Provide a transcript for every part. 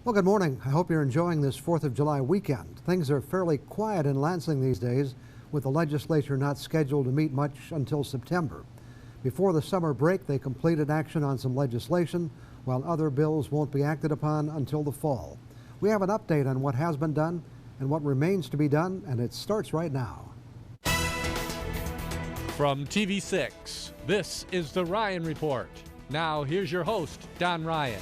Well, good morning. I hope you're enjoying this 4th of July weekend. Things are fairly quiet in Lansing these days, with the legislature not scheduled to meet much until September. Before the summer break, they completed action on some legislation, while other bills won't be acted upon until the fall. We have an update on what has been done and what remains to be done, and it starts right now. From TV6, this is the Ryan Report. Now, here's your host, Don Ryan.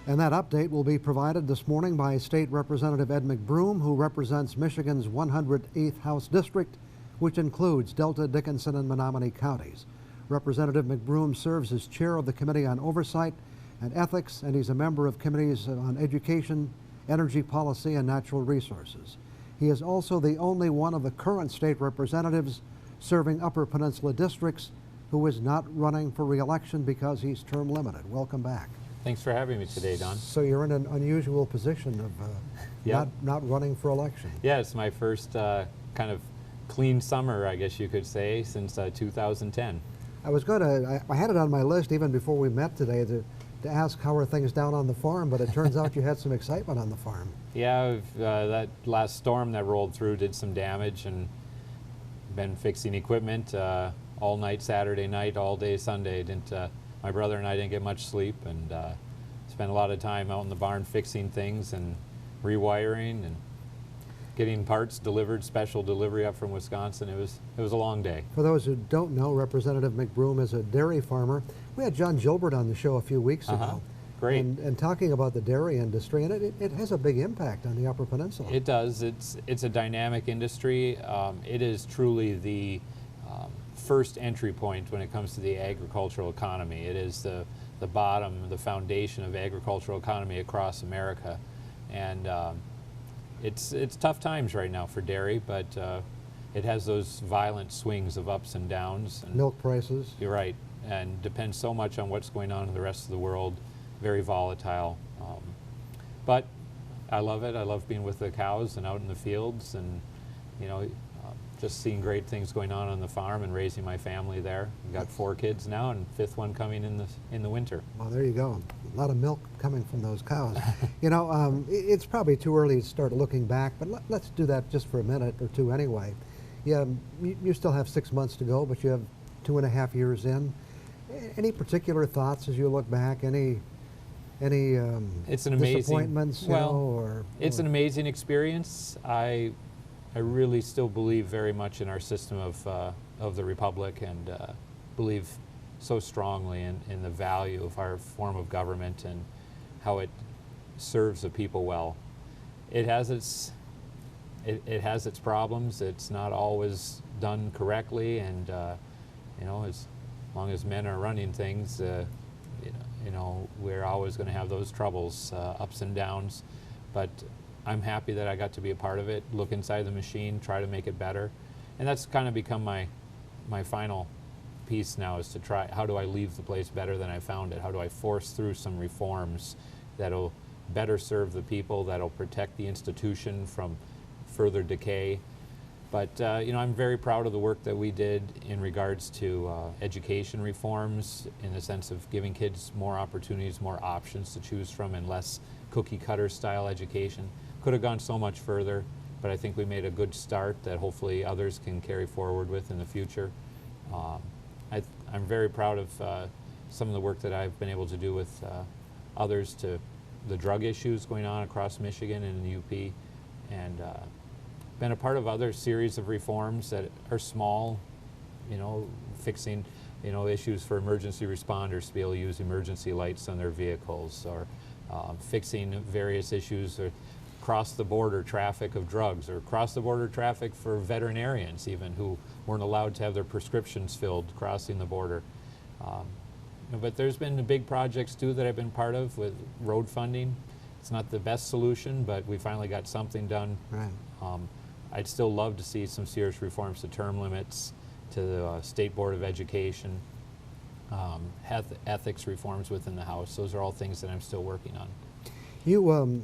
And that update will be provided this morning by State Representative Ed McBroom, who represents Michigan's 108th House District, which includes Delta, Dickinson, and Menominee counties. Representative McBroom serves as chair of the Committee on Oversight and Ethics, and he's a member of committees on Education, Energy Policy, and Natural Resources. He is also the only one of the current state representatives serving Upper Peninsula districts who is not running for re-election because he's term limited. Welcome back. Thanks for having me today, Don. So you're in an unusual position of Yep. not running for election. Yeah, it's my first kind of clean summer, I guess you could say, since 2010. I had it on my list even before we met today to ask how are things down on the farm, but it turns out you had some excitement on the farm. Yeah, that last storm that rolled through did some damage, and been fixing equipment all night Saturday night, all day Sunday. My brother and I didn't get much sleep, and spent a lot of time out in the barn fixing things and rewiring and getting parts delivered, special delivery up from Wisconsin. It was a long day. For those who don't know, Representative McBroom is a dairy farmer. We had John Gilbert on the show a few weeks ago. Great. And talking about the dairy industry, and it has a big impact on the Upper Peninsula. It does. It's a dynamic industry. It is truly the first entry point when it comes to the agricultural economy. It is the bottom, the foundation of agricultural economy across America. And it's tough times right now for dairy, but it has those violent swings of ups and downs. And milk prices. You're right, and depends so much on what's going on in the rest of the world. Very volatile. But I love it. I love being with the cows and out in the fields, and just seeing great things going on the farm and raising my family there. We've got 4 kids now, and 5th one coming in the winter. Well, there you go. A lot of milk coming from those cows. It's probably too early to start looking back, but let's do that just for a minute or two anyway. Yeah, you still have 6 months to go, but you have 2.5 years in. Any particular thoughts as you look back? Any it's an amazing disappointments? It's an amazing experience. I really still believe very much in our system of the Republic, and believe so strongly in the value of our form of government and how it serves the people well. It has its problems. It's not always done correctly, and as long as men are running things, we're always going to have those troubles, ups and downs. But I'm happy that I got to be a part of it, look inside the machine, try to make it better. And that's kind of become my final piece now, is to try, how do I leave the place better than I found it? How do I force through some reforms that'll better serve the people, that'll protect the institution from further decay? But I'm very proud of the work that we did in regards to education reforms, in the sense of giving kids more opportunities, more options to choose from, and less cookie cutter style education. Could have gone so much further, but I think we made a good start that hopefully others can carry forward with in the future. I'm very proud of some of the work that I've been able to do with others to the drug issues going on across Michigan and in the UP, and been a part of other series of reforms that are small, fixing issues for emergency responders to be able to use emergency lights on their vehicles, or fixing various issues or cross-the-border traffic of drugs, or cross-the-border traffic for veterinarians even, who weren't allowed to have their prescriptions filled crossing the border. But there's been big projects too that I've been part of with road funding. It's not the best solution, but we finally got something done. Right. I'd still love to see some serious reforms to term limits, to the State Board of Education, ethics reforms within the House. Those are all things that I'm still working on. You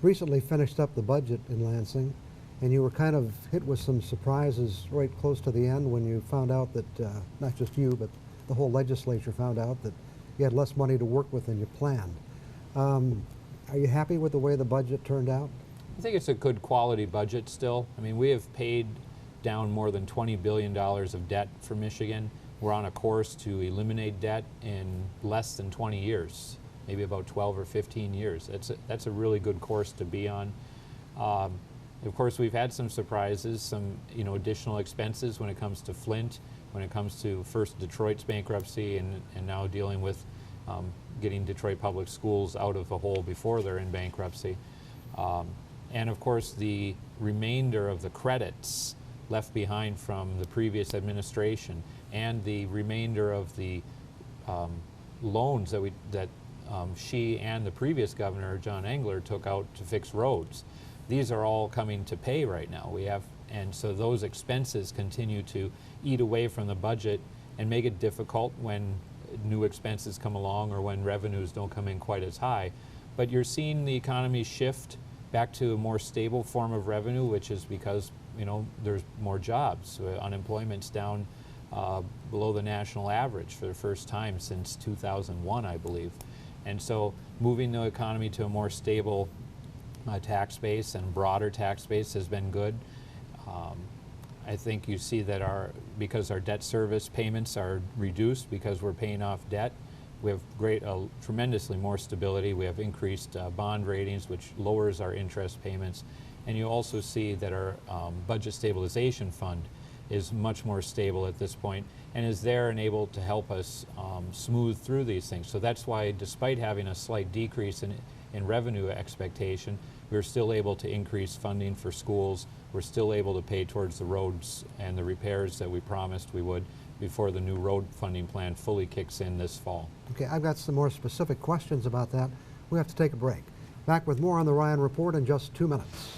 recently finished up the budget in Lansing, and you were kind of hit with some surprises right close to the end when you found out that, not just you, but the whole legislature found out that you had less money to work with than you planned. Are you happy with the way the budget turned out? I think it's a good quality budget still. I mean, we have paid down more than $20 billion of debt for Michigan. We're on a course to eliminate debt in less than 20 years, maybe about 12 or 15 years. That's a really good course to be on. Of course, we've had some surprises, some additional expenses when it comes to Flint, when it comes to first Detroit's bankruptcy, and now dealing with getting Detroit Public Schools out of the hole before they're in bankruptcy. And of course, the remainder of the credits left behind from the previous administration, and the remainder of the loans that she and the previous governor, John Engler, took out to fix roads. These are all coming to pay right now. And so those expenses continue to eat away from the budget and make it difficult when new expenses come along or when revenues don't come in quite as high. But you're seeing the economy shift back to a more stable form of revenue, which is because there's more jobs. Unemployment's down below the national average for the first time since 2001, I believe. And so moving the economy to a more stable tax base and broader tax base has been good. I think you see that because our debt service payments are reduced because we're paying off debt, we have tremendously more stability. We have increased bond ratings, which lowers our interest payments. And you also see that our budget stabilization fund is much more stable at this point and is there and able to help us smooth through these things. So that's why, despite having a slight decrease in revenue expectation, we're still able to increase funding for schools. We're still able to pay towards the roads and the repairs that we promised we would before the new road funding plan fully kicks in this fall. Okay, I've got some more specific questions about that. We have to take a break. Back with more on the Ryan Report in just 2 minutes.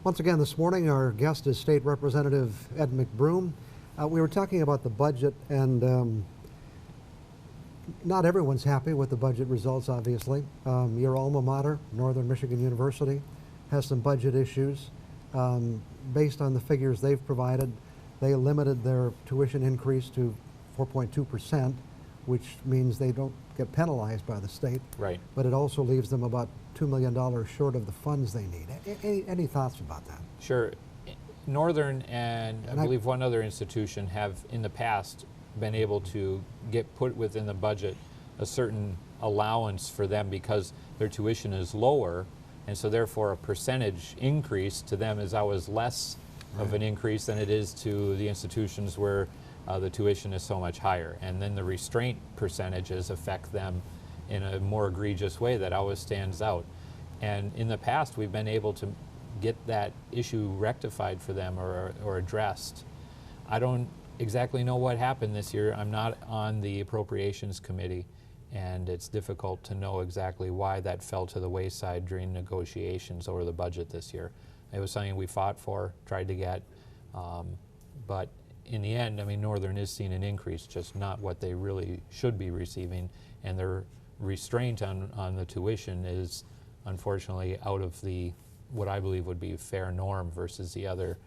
Once again this morning, our guest is State Representative Ed McBroom. We were talking about the budget, and not everyone's happy with the budget results, obviously. Your alma mater, Northern Michigan University, has some budget issues. Based on the figures they've provided, they limited their tuition increase to 4.2%, which means they don't get penalized by the state. Right. But it also leaves them about $2 million short of the funds they need. Any thoughts about that? Sure. Northern and I believe one other institution have in the past been able to get put within the budget a certain allowance for them because their tuition is lower, and so therefore a percentage increase to them is always less of an increase than it is to the institutions where the tuition is so much higher. And then the restraint percentages affect them in a more egregious way that always stands out. And in the past, we've been able to get that issue rectified for them or addressed. I don't exactly know what happened this year. I'm not on the Appropriations Committee, and it's difficult to know exactly why that fell to the wayside during negotiations over the budget this year. It was something we fought for, tried to get, but in the end, I mean, Northern is seeing an increase, just not what they really should be receiving, and their restraint on the tuition is unfortunately out of what I believe would be a fair norm versus the other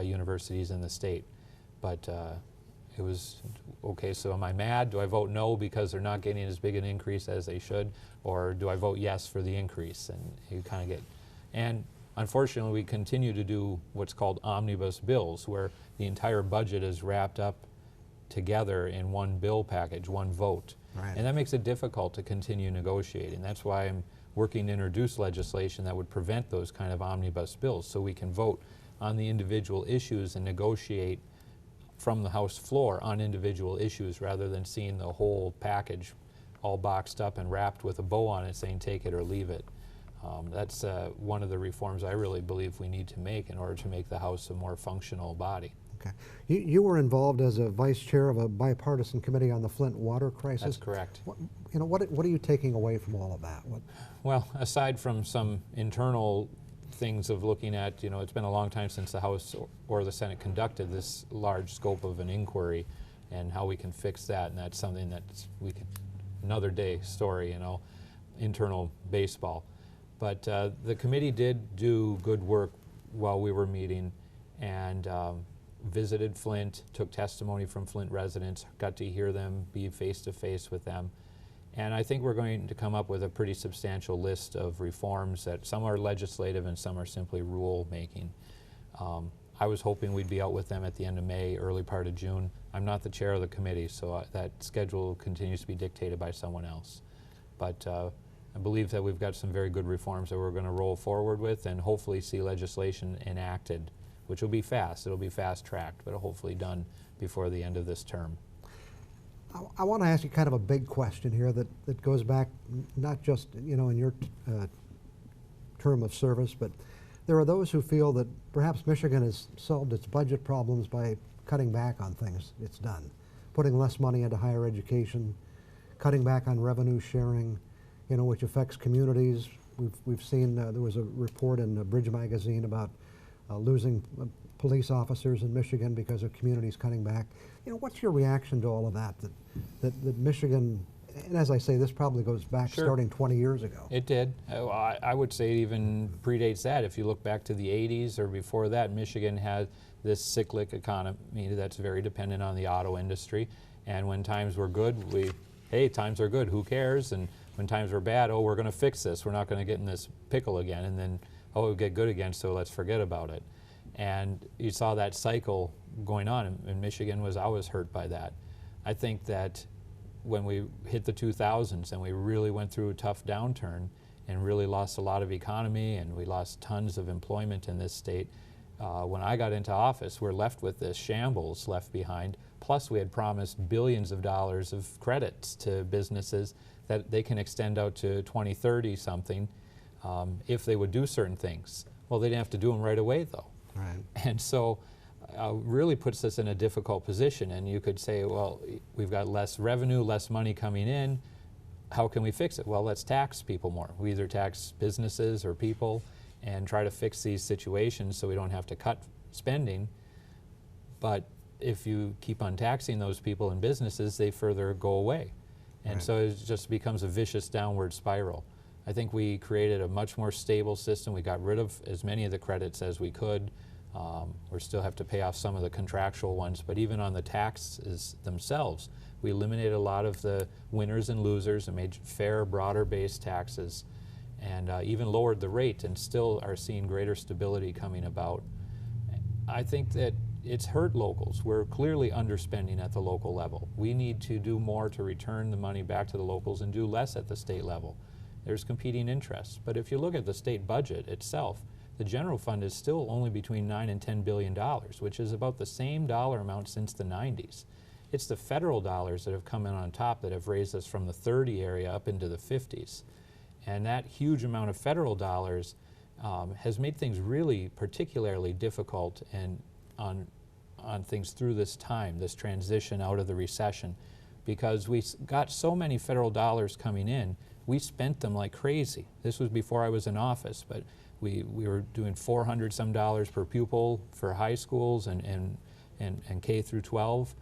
universities in the state. But it was, okay, so am I mad? Do I vote no because they're not getting as big an increase as they should? Or do I vote yes for the increase? And you kind of get, and unfortunately we continue to do what's called omnibus bills, where the entire budget is wrapped up together in one bill package, one vote. Right. And that makes it difficult to continue negotiating. That's why I'm working to introduce legislation that would prevent those kind of omnibus bills, so we can vote on the individual issues and negotiate from the House floor on individual issues rather than seeing the whole package all boxed up and wrapped with a bow on it saying take it or leave it. That's one of the reforms I really believe we need to make in order to make the House a more functional body. Okay. You were involved as a vice chair of a bipartisan committee on the Flint water crisis. That's correct. What are you taking away from all of that? Well, aside from some internal things of looking at, it's been a long time since the House or the Senate conducted this large scope of an inquiry, and how we can fix that, and that's something that another day story, internal baseball. But the committee did do good work while we were meeting, and visited Flint, took testimony from Flint residents, got to hear them, be face-to-face with them. And I think we're going to come up with a pretty substantial list of reforms that some are legislative and some are simply rule-making. I was hoping we'd be out with them at the end of May, early part of June. I'm not the chair of the committee, so that schedule continues to be dictated by someone else. But I believe that we've got some very good reforms that we're going to roll forward with and hopefully see legislation enacted, which will be fast. It'll be fast-tracked, but hopefully done before the end of this term. I want to ask you kind of a big question here that goes back not just, you know, in your term of service, but there are those who feel that perhaps Michigan has solved its budget problems by cutting back on things it's done, putting less money into higher education, cutting back on revenue sharing, you know, which affects communities. We've seen there was a report in Bridge magazine about losing police officers in Michigan because of communities cutting back. You know, what's your reaction to all of that? That Michigan, and as I say, this probably goes back starting 20 years ago. It did. I would say it even predates that. If you look back to the 80s or before that, Michigan had this cyclic economy that's very dependent on the auto industry. And when times were good, hey, times are good, who cares? And when times were bad, oh, we're going to fix this. We're not going to get in this pickle again. And then, oh, it'll get good again, so let's forget about it. And you saw that cycle going on, and Michigan was always hurt by that. I think that when we hit the 2000s and we really went through a tough downturn and really lost a lot of economy and we lost tons of employment in this state, when I got into office, we're left with this shambles left behind. Plus, we had promised billions of dollars of credits to businesses that they can extend out to 2030 something if they would do certain things. Well, they didn't have to do them right away, though. Right. And so really puts us in a difficult position. And you could say, well, we've got less revenue, less money coming in. How can we fix it? Well, let's tax people more. We either tax businesses or people and try to fix these situations so we don't have to cut spending. But if you keep on taxing those people and businesses, they further go away. And right. so it just becomes a vicious downward spiral. I think we created a much more stable system. We got rid of as many of the credits as we could. We still have to pay off some of the contractual ones, but even on the taxes themselves, we eliminated a lot of the winners and losers and made fair, broader-based taxes, and even lowered the rate, and still are seeing greater stability coming about. I think that it's hurt locals. We're clearly underspending at the local level. We need to do more to return the money back to the locals and do less at the state level. There's competing interests. But if you look at the state budget itself, the general fund is still only between $9 and $10 billion, which is about the same dollar amount since the 90s. It's the federal dollars that have come in on top that have raised us from the 30 area up into the 50s. And that huge amount of federal dollars has made things really particularly difficult and on things through this time, this transition out of the recession, because we got so many federal dollars coming in, we spent them like crazy. This was before I was in office, but we were doing $400 some per pupil for high schools and K through 12,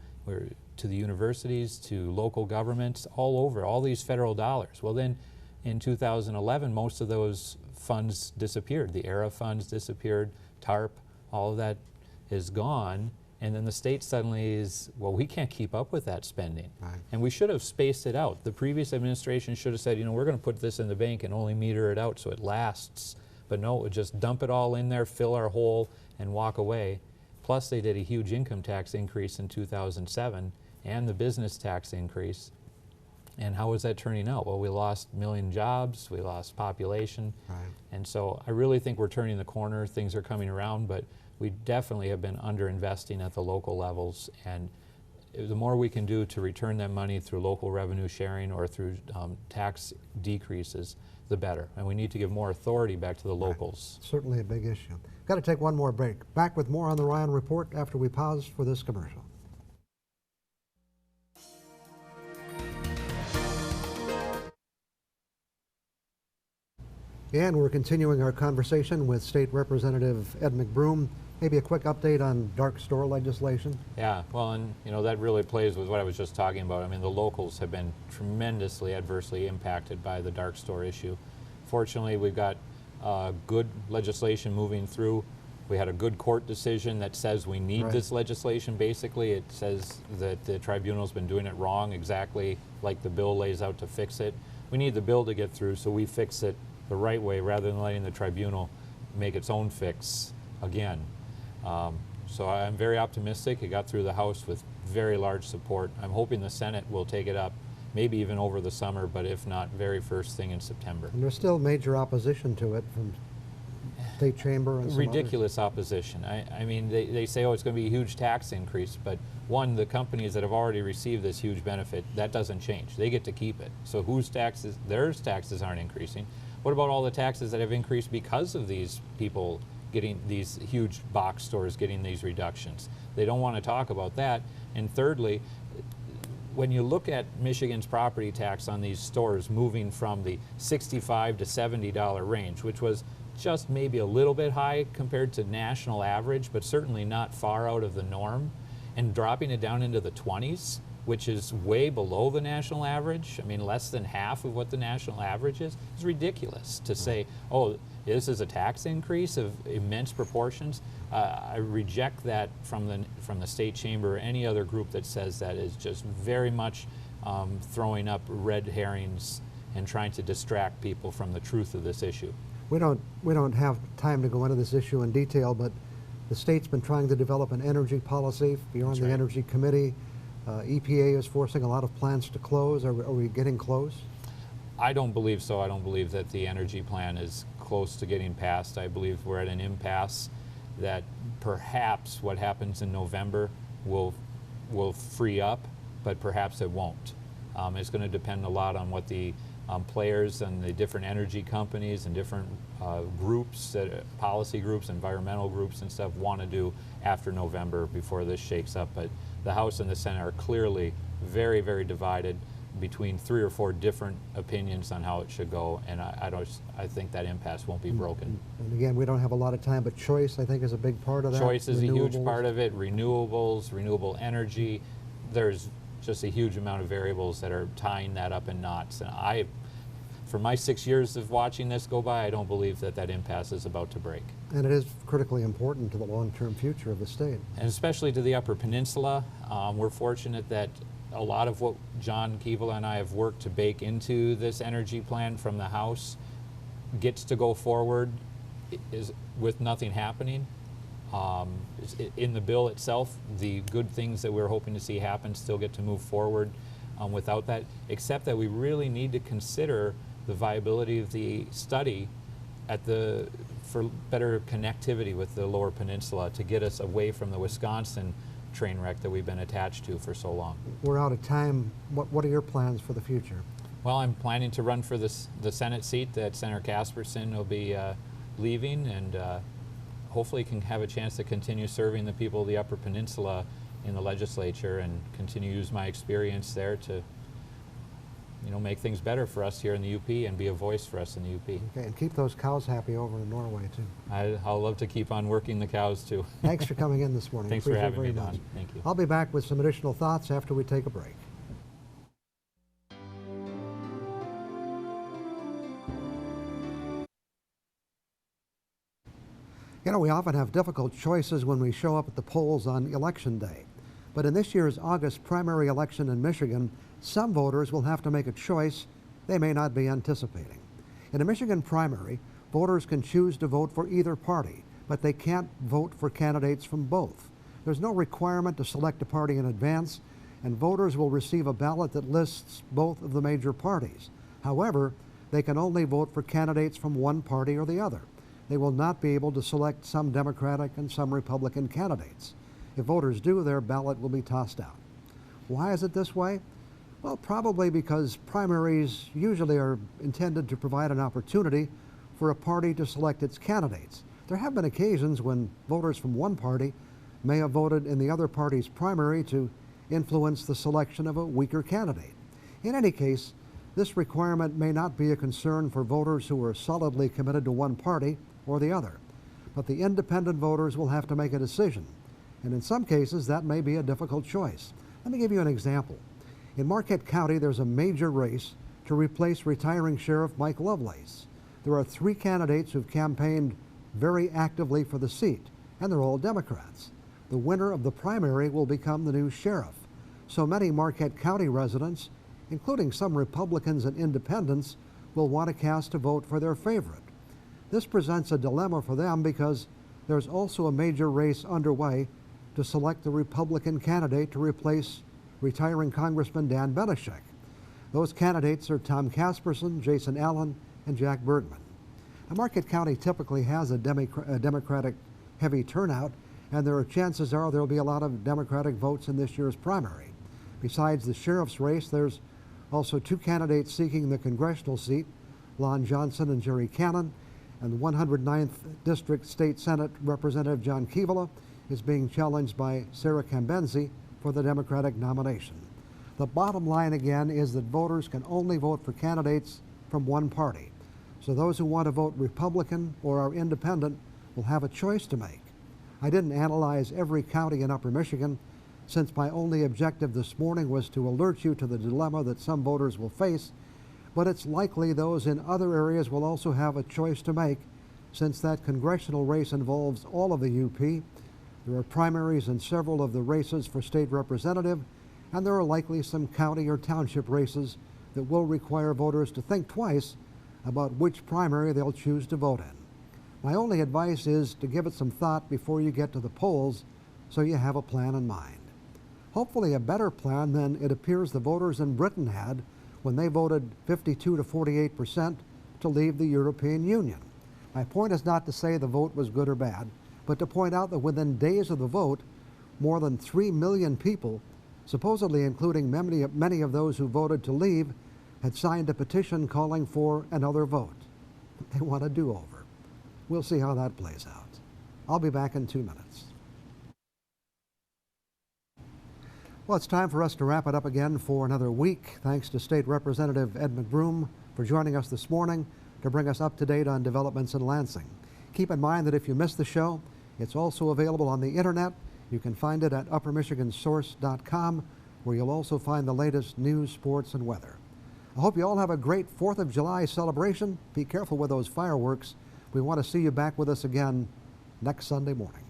to the universities, to local governments, all over, all these federal dollars. Well, then in 2011, most of those funds disappeared. The ERA funds disappeared, TARP, all of that is gone. And then the state suddenly is, well, we can't keep up with that spending. Right. And we should have spaced it out. The previous administration should have said, you know, we're going to put this in the bank and only meter it out so it lasts. But no, it would just dump it all in there, fill our hole, and walk away. Plus, they did a huge income tax increase in 2007 and the business tax increase. And how was that turning out? Well, we lost 1 million jobs, we lost population. Right. And so I really think we're turning the corner. Things are coming around, but we definitely have been underinvesting at the local levels. And the more we can do to return that money through local revenue sharing or through tax decreases, the better. And we need to give more authority back to the locals. Right. Certainly a big issue. Got to take one more break. Back with more on the Ryan Report after we pause for this commercial. And we're continuing our conversation with State Representative Ed McBroom. Maybe a quick update on dark store legislation. Yeah, well, and you know, that really plays with what I was just talking about. I mean, the locals have been tremendously adversely impacted by the dark store issue. Fortunately, we've got good legislation moving through We had a good court decision that says we need Right. this legislation. Basically, it says that the tribunal's been doing it wrong, exactly like the bill lays out to fix it. We need the bill to get through, so we fix it the right way rather than letting the tribunal make its own fix again. So I'm very optimistic. It got through the House with very large support. I'm hoping the Senate will take it up, maybe even over the summer, but if not, very first thing in September. And there's still major opposition to it from State Chamber and some Ridiculous opposition. I mean, they say, oh, it's going to be a huge tax increase, but one, the companies that have already received this huge benefit, that doesn't change. They get to keep it. So whose taxes, their taxes aren't increasing. What about all the taxes that have increased because of these people getting these huge box stores getting these reductions? They don't want to talk about that. And thirdly, when you look at Michigan's property tax on these stores moving from the $65 to $70 range, which was just maybe a little bit high compared to national average, but certainly not far out of the norm, and dropping it down into the 20s, which is way below the national average, I mean less than half of what the national average is ridiculous to say, oh, this is a tax increase of immense proportions. I reject that from the State Chamber or any other group that says that. Is just very much throwing up red herrings and trying to distract people from the truth of this issue. We don't have time to go into this issue in detail, but the state's been trying to develop an energy policy. You're on That's the right. Energy Committee. EPA is forcing a lot of plants to close. Are we getting close? I don't believe so. I don't believe that the energy plan is close to getting passed. I believe we're at an impasse that perhaps what happens in November will free up, but perhaps it won't. It's going to depend a lot on what the players and the different energy companies and different groups, policy groups, environmental groups and stuff want to do after November before this shakes up. But the House and the Senate are clearly very, very divided between 3 or 4 different opinions on how it should go, and I think that impasse won't be broken. And again, we don't have a lot of time, but choice, I think, is a big part of that. Choice is a huge Renewables. part of it. Renewables, renewable energy. There's just a huge amount of variables that are tying that up in knots. And for my 6 years of watching this go by, I don't believe that impasse is about to break. And it is critically important to the long-term future of the state. And especially to the Upper Peninsula. We're fortunate that a lot of what John Keevel and I have worked to bake into this energy plan from the House gets to go forward is with nothing happening. In the bill itself, the good things that we're hoping to see happen still get to move forward without that, except that we really need to consider the viability of the study for better connectivity with the Lower Peninsula to get us away from the Wisconsin train wreck that we've been attached to for so long. We're out of time. What are your plans for the future? Well, I'm planning to run for the Senate seat that Senator Casperson will be leaving, and hopefully can have a chance to continue serving the people of the Upper Peninsula in the legislature and continue to use my experience there to make things better for us here in the UP and be a voice for us in the UP. Okay, and keep those cows happy over in Norway, too. I'll love to keep on working the cows, too. Thanks for coming in this morning. Thanks for Appreciate it having me, very Don. much. Thank you. I'll be back with some additional thoughts after we take a break. We often have difficult choices when we show up at the polls on Election Day. But in this year's August primary election in Michigan, some voters will have to make a choice they may not be anticipating. In a Michigan primary, voters can choose to vote for either party, but they can't vote for candidates from both. There's no requirement to select a party in advance, and voters will receive a ballot that lists both of the major parties. However, they can only vote for candidates from one party or the other. They will not be able to select some Democratic and some Republican candidates. If voters do, their ballot will be tossed out. Why is it this way? Well, probably because primaries usually are intended to provide an opportunity for a party to select its candidates. There have been occasions when voters from one party may have voted in the other party's primary to influence the selection of a weaker candidate. In any case, this requirement may not be a concern for voters who are solidly committed to one party or the other, but the independent voters will have to make a decision, and in some cases that may be a difficult choice. Let me give you an example. In Marquette County, there's a major race to replace retiring Sheriff Mike Lovelace. There are 3 candidates who've campaigned very actively for the seat. and they're all Democrats. The winner of the primary will become the new sheriff. So many Marquette County residents, including some Republicans and independents, will want to cast a vote for their favorite. This presents a dilemma for them because there's also a major race underway to select the Republican candidate to replace retiring Congressman Dan Benishek. Those candidates are Tom Casperson, Jason Allen, and Jack Bergman. Now, Marquette County typically has a Democratic heavy turnout, and chances are there will be a lot of Democratic votes in this year's primary. Besides the sheriff's race, there's also two candidates seeking the congressional seat, Lon Johnson and Jerry Cannon, and the 109th District State Senate Representative John Kivala is being challenged by Sarah Cambenzi for the Democratic nomination. The bottom line again is that voters can only vote for candidates from one party. So those who want to vote Republican or are independent will have a choice to make. I didn't analyze every county in Upper Michigan, since my only objective this morning was to alert you to the dilemma that some voters will face, but it's likely those in other areas will also have a choice to make, since that congressional race involves all of the UP. There are primaries in several of the races for state representative, and there are likely some county or township races that will require voters to think twice about which primary they'll choose to vote in. My only advice is to give it some thought before you get to the polls so you have a plan in mind. Hopefully a better plan than it appears the voters in Britain had when they voted 52 to 48% to leave the European Union. My point is not to say the vote was good or bad, but to point out that within days of the vote, more than 3 million people, supposedly including many of those who voted to leave, had signed a petition calling for another vote. They want a do-over. We'll see how that plays out. I'll be back in 2 minutes. Well, it's time for us to wrap it up again for another week. Thanks to State Representative Ed McBroom for joining us this morning to bring us up to date on developments in Lansing. Keep in mind that if you missed the show, it's also available on the internet. You can find it at uppermichigansource.com, where you'll also find the latest news, sports, and weather. I hope you all have a great 4th of July celebration. Be careful with those fireworks. We want to see you back with us again next Sunday morning.